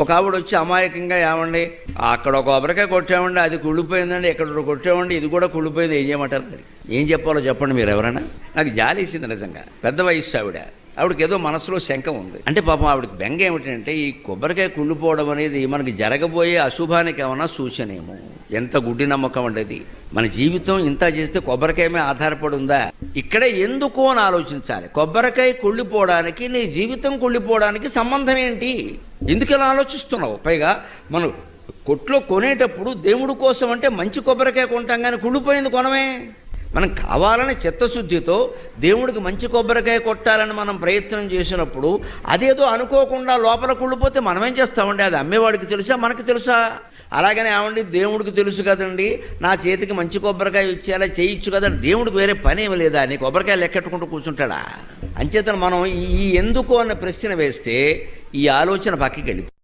ఒక ఆవిడ వచ్చి అమాయకంగా ఏమండి అక్కడ ఒక కొబ్బరికాయ కొట్టామండి, అది కుళ్ళిపోయిందండి, ఎక్కడ కొట్టామండి, ఇది కూడా కుళ్ళిపోయింది, ఏం చేయమంటారు? మరి ఏం చెప్పాలో చెప్పండి మీరు ఎవరైనా. నాకు జాలేసింది నిజంగా. పెద్ద వయస్సు ఆవిడకి ఏదో మనసులో శంక ఉంది. అంటే పాపం ఆవిడకి బెంగ ఏమిటంటే ఈ కొబ్బరికాయ కుళ్ళిపోవడం అనేది మనకి జరగబోయే అశుభానికి ఏమన్నా సూచనేమో. ఎంత గుడ్డి నమ్మకం అండి. మన జీవితం ఇంత చేస్తే కొబ్బరికాయ మీద ఆధారపడి ఉందా? ఇక్కడే ఎందుకు అని ఆలోచించాలి. కొబ్బరికాయ కుళ్ళిపోవడానికి నీ జీవితం కుళ్ళిపోవడానికి సంబంధం ఏంటి? ఎందుకు ఇలా ఆలోచిస్తున్నావు? పైగా మనం కొట్లో కొనేటప్పుడు దేవుడి కోసం అంటే మంచి కొబ్బరికాయ కొంటాం, కానీ కుళ్ళిపోయింది కొనమే. మనం కావాలని చిత్తశుద్ధితో దేవుడికి మంచి కొబ్బరికాయ కొట్టాలని మనం ప్రయత్నం చేసినప్పుడు అదేదో అనుకోకుండా లోపల కుళ్ళిపోతే మనమేం చేస్తామండి? అది అమ్మేవాడికి తెలుసా, మనకి తెలుసా? అలాగనే ఏమండి, దేవుడికి తెలుసు కదండి, నా చేతికి మంచి కొబ్బరికాయ ఇచ్చేలా చేయొచ్చు కదండి, దేవుడికి వేరే పని ఏమి లేదా? నీ కొబ్బరికాయ లెక్కెట్టుకుంటూ కూర్చుంటాడా? అంచేతను మనం ఈ ఎందుకు అన్న ప్రశ్న వేస్తే ఈ ఆలోచన పక్కకి వెళ్ళిపోతుంది.